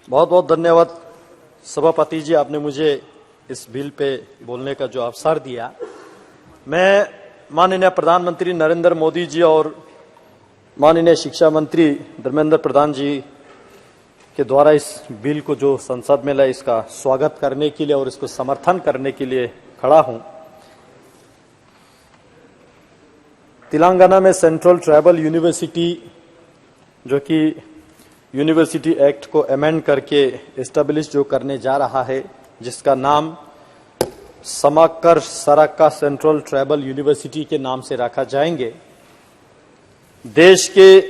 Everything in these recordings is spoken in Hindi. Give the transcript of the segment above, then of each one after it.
बहुत बहुत धन्यवाद सभापति जी, आपने मुझे इस बिल पे बोलने का जो अवसर दिया। मैं माननीय प्रधानमंत्री नरेंद्र मोदी जी और माननीय शिक्षा मंत्री धर्मेंद्र प्रधान जी के द्वारा इस बिल को जो संसद में लाए, इसका स्वागत करने के लिए और इसको समर्थन करने के लिए खड़ा हूं। तेलंगाना में सेंट्रल ट्राइबल यूनिवर्सिटी, जो कि यूनिवर्सिटी एक्ट को अमेंड करके एस्टेब्लिश जो करने जा रहा है, जिसका नाम समाकर सराका सेंट्रल ट्राइबल यूनिवर्सिटी के नाम से रखा जाएंगे। देश के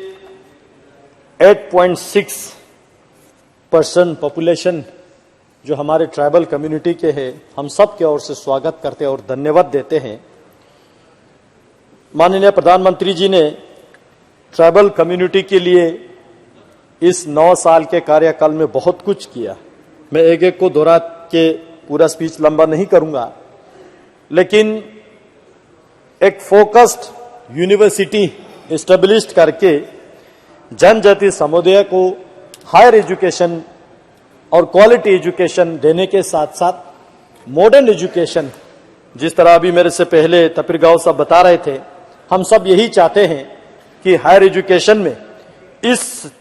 8.6% पॉपुलेशन जो हमारे ट्राइबल कम्युनिटी के हैं, हम सब की ओर से स्वागत करते हैं और धन्यवाद देते हैं। माननीय प्रधानमंत्री जी ने ट्राइबल कम्युनिटी के लिए इस 9 साल के कार्यकाल में बहुत कुछ किया। मैं एक एक को दोहरा के पूरा स्पीच लंबा नहीं करूंगा, लेकिन एक फोकस्ड यूनिवर्सिटी एस्टेब्लिश करके जनजाति समुदाय को हायर एजुकेशन और क्वालिटी एजुकेशन देने के साथ साथ मॉडर्न एजुकेशन, जिस तरह अभी मेरे से पहले तपीर गांव साहब बता रहे थे, हम सब यही चाहते हैं कि हायर एजुकेशन में इस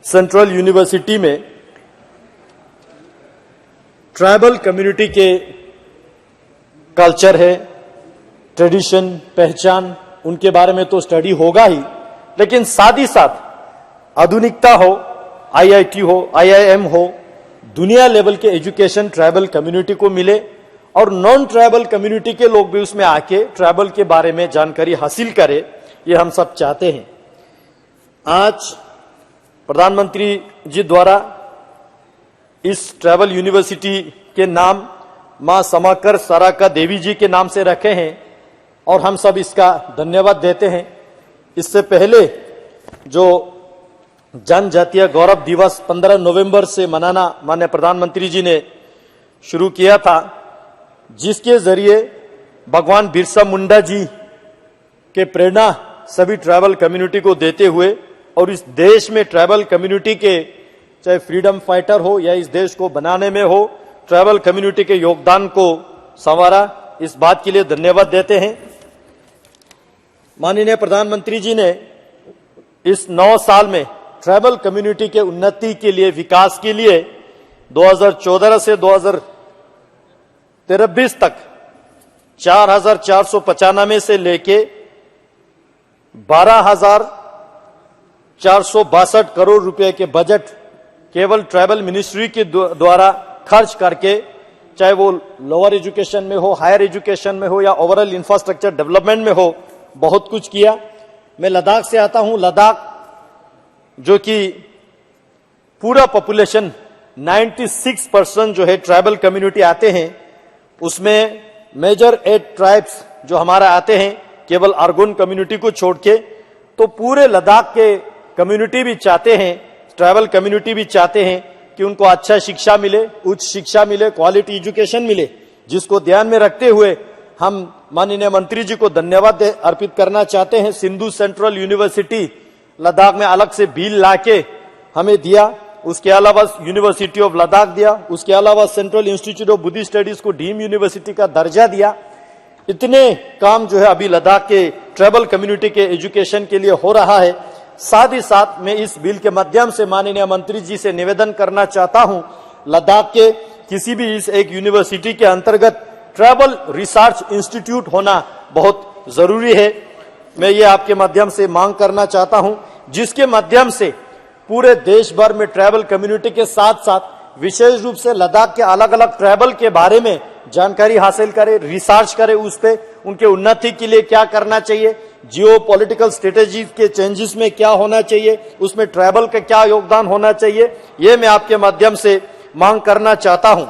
सेंट्रल यूनिवर्सिटी में ट्राइबल कम्युनिटी के कल्चर है, ट्रेडिशन, पहचान, उनके बारे में तो स्टडी होगा ही, लेकिन साथ ही साथ आधुनिकता हो, आईआईटी हो, आईआईएम हो, दुनिया लेवल के एजुकेशन ट्राइबल कम्युनिटी को मिले और नॉन ट्राइबल कम्युनिटी के लोग भी उसमें आके ट्राइबल के बारे में जानकारी हासिल करें, ये हम सब चाहते हैं। आज प्रधानमंत्री जी द्वारा इस ट्राइबल यूनिवर्सिटी के नाम मां समाकर सराका देवी जी के नाम से रखे हैं और हम सब इसका धन्यवाद देते हैं। इससे पहले जो जनजातीय गौरव दिवस 15 नवंबर से मनाना माननीय प्रधानमंत्री जी ने शुरू किया था, जिसके जरिए भगवान बिरसा मुंडा जी के प्रेरणा सभी ट्राइबल कम्युनिटी को देते हुए और इस देश में ट्राइबल कम्युनिटी के चाहे फ्रीडम फाइटर हो या इस देश को बनाने में हो, ट्राइबल कम्युनिटी के योगदान को संवारा, इस बात के लिए धन्यवाद देते हैं। माननीय प्रधानमंत्री जी ने इस 9 साल में ट्राइबल कम्युनिटी के उन्नति के लिए, विकास के लिए 2014 से 2023 तक 4,495 से लेके 12,462 करोड़ रुपए के बजट केवल ट्राइबल मिनिस्ट्री के द्वारा खर्च करके, चाहे वो लोअर एजुकेशन में हो, हायर एजुकेशन में हो या ओवरऑल इंफ्रास्ट्रक्चर डेवलपमेंट में हो, बहुत कुछ किया। मैं लद्दाख से आता हूं। लद्दाख जो कि पूरा पॉपुलेशन 96% जो है ट्राइबल कम्युनिटी आते हैं, उसमें मेजर 8 ट्राइब्स जो हमारा आते हैं, केवल आर्गोन कम्युनिटी को छोड़ के, तो पूरे लद्दाख के कम्युनिटी भी चाहते हैं, ट्राइबल कम्युनिटी भी चाहते हैं कि उनको अच्छा शिक्षा मिले, उच्च शिक्षा मिले, क्वालिटी एजुकेशन मिले, जिसको ध्यान में रखते हुए हम माननीय मंत्री जी को धन्यवाद अर्पित करना चाहते हैं। सिंधु सेंट्रल यूनिवर्सिटी लद्दाख में अलग से बिल लाके हमें दिया, उसके अलावा यूनिवर्सिटी ऑफ लद्दाख दिया, उसके अलावा central institute of Buddhist studies को डीम यूनिवर्सिटी का दर्जा दिया। इतने काम जो है अभी लद्दाख के ट्राइबल कम्युनिटी के एजुकेशन के लिए हो रहा है। साथ ही साथ मैं इस बिल के माध्यम से माननीय मंत्री जी से निवेदन करना चाहता हूं, लद्दाख के किसी भी इस एक यूनिवर्सिटी के अंतर्गत ट्राइबल रिसर्च इंस्टीट्यूट होना बहुत जरूरी है। मैं ये आपके माध्यम से मांग करना चाहता हूं, जिसके माध्यम से पूरे देश भर में ट्राइबल कम्युनिटी के साथ साथ विशेष रूप से लद्दाख के अलग अलग ट्राइबल के बारे में जानकारी हासिल करे, रिसर्च करे, उस पे उनके उन्नति के लिए क्या करना चाहिए, जियो पॉलिटिकल स्ट्रेटेजी के चेंजेस में क्या होना चाहिए, उसमें ट्राइबल का क्या योगदान होना चाहिए, ये मैं आपके माध्यम से मांग करना चाहता हूं।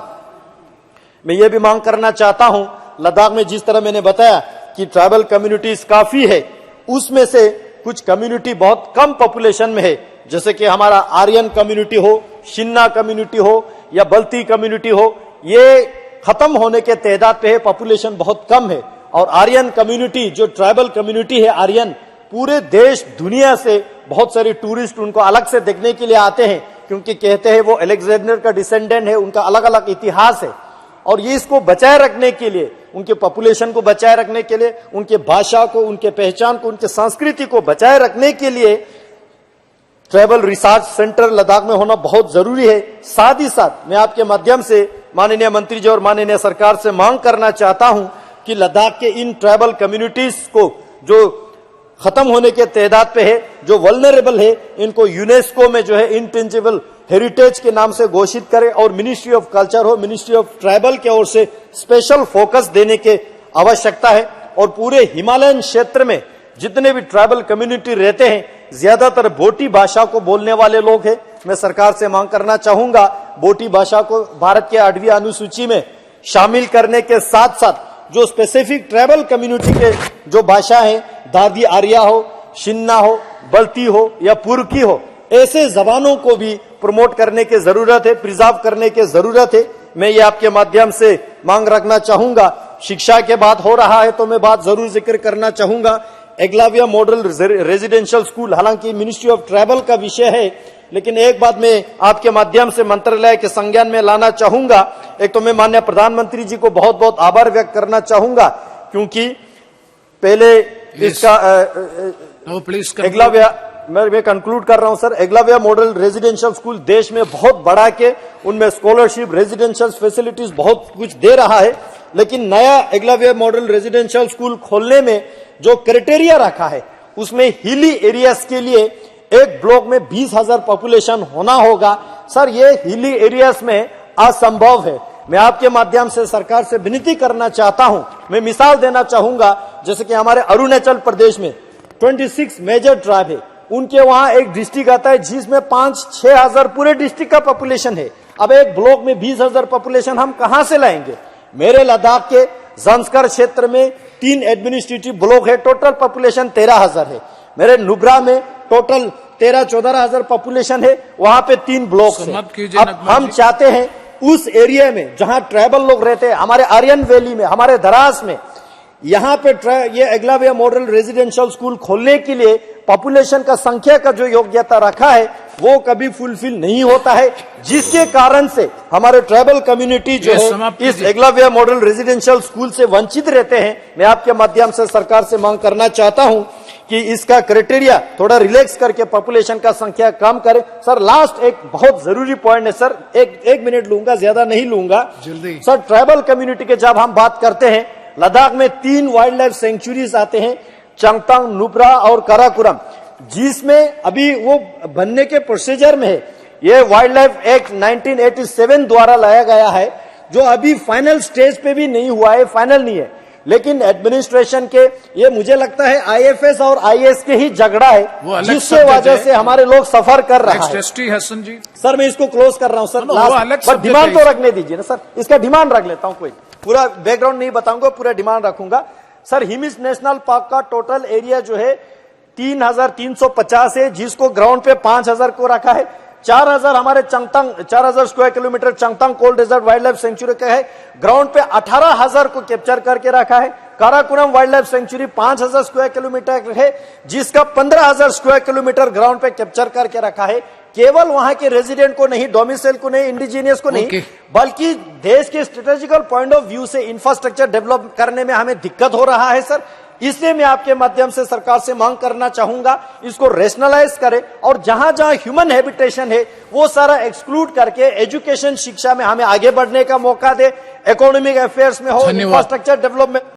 मैं ये भी मांग करना चाहता हूं, लद्दाख में जिस तरह मैंने बताया कि ट्राइबल कम्युनिटीज काफी है, उसमें से कुछ कम्युनिटी बहुत कम पॉपुलेशन में है, जैसे कि हमारा आर्यन कम्युनिटी हो, शिन्ना कम्युनिटी हो या बल्ती कम्युनिटी हो, ये खत्म होने के तादाद पे है, पॉपुलेशन बहुत कम है। और आर्यन कम्युनिटी जो ट्राइबल कम्युनिटी है, आर्यन पूरे देश दुनिया से बहुत सारे टूरिस्ट उनको अलग से देखने के लिए आते हैं, क्योंकि कहते हैं वो अलेक्जेंडर का डिसेंडेंट है, उनका अलग अलग इतिहास है। और ये इसको बचाए रखने के लिए, उनके पॉपुलेशन को बचाए रखने के लिए, उनके भाषा को, उनके पहचान को, उनके संस्कृति को बचाए रखने के लिए ट्राइबल रिसर्च सेंटर लद्दाख में होना बहुत जरूरी है। साथ ही साथ मैं आपके माध्यम से माननीय मंत्री जी और माननीय सरकार से मांग करना चाहता हूं कि लद्दाख के इन ट्राइबल कम्युनिटीज को जो खत्म होने के तादाद पे है, जो वल्नरेबल है, इनको यूनेस्को में जो है इंटेंजिबल हेरिटेज के नाम से घोषित करें और मिनिस्ट्री ऑफ कल्चर हो, मिनिस्ट्री ऑफ ट्राइबल की ओर से स्पेशल फोकस देने की आवश्यकता है। और पूरे हिमालयन क्षेत्र में जितने भी ट्राइबल कम्युनिटी रहते हैं, ज्यादातर बोटी भाषा को बोलने वाले लोग हैं। मैं सरकार से मांग करना चाहूंगा बोटी भाषा को भारत के 8वीं अनुसूची में शामिल करने के साथ साथ जो स्पेसिफिक ट्राइबल कम्युनिटी के जो भाषा है, दादी आर्या हो, शिन्ना हो, बल्ती हो या पुरकी हो, ऐसे जबानों को भी प्रमोट करने की जरूरत है, प्रिजर्व करने की जरूरत है। मैं ये आपके माध्यम से मांग रखना चाहूंगा। शिक्षा के बात हो रहा है तो मैं बात जरूर जिक्र करना चाहूंगा। एकलव्य मॉडल रेजिडेंशियल स्कूल, हालांकि मिनिस्ट्री ऑफ ट्राइबल का विषय है, लेकिन एक बात मैं आपके माध्यम से मंत्रालय के संज्ञान में लाना चाहूंगा। एक तो मैं माननीय प्रधानमंत्री जी को बहुत बहुत आभार व्यक्त करना चाहूंगा, क्योंकि पहले इसका एकलव्य, मैं कंक्लूड कर रहा हूं sir, Eklavya model residential school देश में बहुत बड़ा के, उनमें स्कॉलरशिप, रेजिडेंशियल फैसिलिटीज बहुत कुछ दे रहा है। लेकिन नया एकलव्य मॉडल रेजिडेंशियल स्कूल खोलने में जो क्राइटेरिया रखा है, उसमें हिली एरियाज के लिए एक ब्लॉक में 20,000 पॉपुलेशन होना होगा। सर, ये हिली एरियाज में असंभव है। मैं आपके माध्यम से सरकार से विनती करना चाहता हूं। मैं मिसाल देना चाहूंगा, जैसे कि हमारे अरुणाचल प्रदेश में 26 मेजर ट्राइब है, उनके वहां एक डिस्ट्रिक्ट आता है जिसमें 5-6 हजार पूरे डिस्ट्रिक्ट का पॉपुलेशन है। अब एक ब्लॉक में 20,000 पॉपुलेशन हम कहां से लाएंगे? मेरे लद्दाख के जंस्कर क्षेत्र में 3 एडमिनिस्ट्रेटिव ब्लॉक है, टोटल पॉपुलेशन 13,000 है। मेरे नुब्रा में टोटल 13-14 हजार पॉपुलेशन है, वहां पे 3 ब्लॉक है। अब हम चाहते हैं उस एरिया में जहां ट्राइबल लोग रहते हैं, हमारे आर्यन वैली में, हमारे दरास में, यहाँ पे ये एकलव्य मॉडल रेजिडेंशियल स्कूल खोलने के लिए पॉपुलेशन का संख्या का जो योग्यता रखा है वो कभी फुलफिल नहीं होता है, जिसके कारण से हमारे ट्राइबल कम्युनिटी जो है इस एकलव्य मॉडल रेजिडेंशियल स्कूल से वंचित रहते हैं। मैं आपके माध्यम से सरकार से मांग करना चाहता हूं कि इसका क्राइटेरिया थोड़ा रिलैक्स करके पॉपुलेशन का संख्या कम करे। सर, लास्ट एक बहुत जरूरी पॉइंट है सर, एक मिनट लूंगा, ज्यादा नहीं लूंगा जल्दी। सर, ट्राइबल कम्युनिटी के जब हम बात करते हैं, लद्दाख में 3 वाइल्ड लाइफ सेंचुरीज आते हैं, चंगतांग, नुब्रा और काराकोरम, जिसमें अभी वो बनने के प्रोसीजर में है। ये वाइल्ड लाइफ एक्ट 1987 द्वारा लाया गया है, जो अभी फाइनल स्टेज पे भी नहीं हुआ है, फाइनल नहीं है। लेकिन एडमिनिस्ट्रेशन के, ये मुझे लगता है आईएफएस और आईएएस के ही झगड़ा है, जिससे वजह से हमारे लोग सफर कर रहा है। सर, मैं इसको क्लोज कर रहा हूं सर, बट डिमांड तो रखने दीजिए ना सर, इसका डिमांड रख लेता हूं। कोई पूरा बैकग्राउंड नहीं बताऊंगा, पूरा डिमांड रखूंगा। सर, हिमिस नेशनल पार्क का टोटल एरिया जो है 3,350 है, जिसको ग्राउंड पे 5,000 को रखा है। 4,000 हमारे Changthang, 4,000 square kilometre Changthang cold desert wildlife sanctuary का है, ग्राउंड पे 18,000 को कैप्चर करके रखा है। Karakoram wild life sanctuary 5,000 square kilometre है, जिसका 15,000 स्क्वायर किलोमीटर ग्राउंड पे कैप्चर करके रखा है। केवल वहां के रेजिडेंट को नहीं, डोमिसाइल को नहीं, इंडिजीनियस को नहीं, बल्कि देश के स्ट्रेटेजिकल पॉइंट ऑफ व्यू से इंफ्रास्ट्रक्चर डेवलप करने में हमें दिक्कत हो रहा है सर। इसलिए मैं आपके माध्यम से सरकार से मांग करना चाहूंगा, इसको रेशनलाइज करें और जहां जहां ह्यूमन हैबिटेशन है वो सारा एक्सक्लूड करके एजुकेशन, शिक्षा में हमें आगे बढ़ने का मौका दे, इकोनॉमिक अफेयर्स में हो, इंफ्रास्ट्रक्चर डेवलपमेंट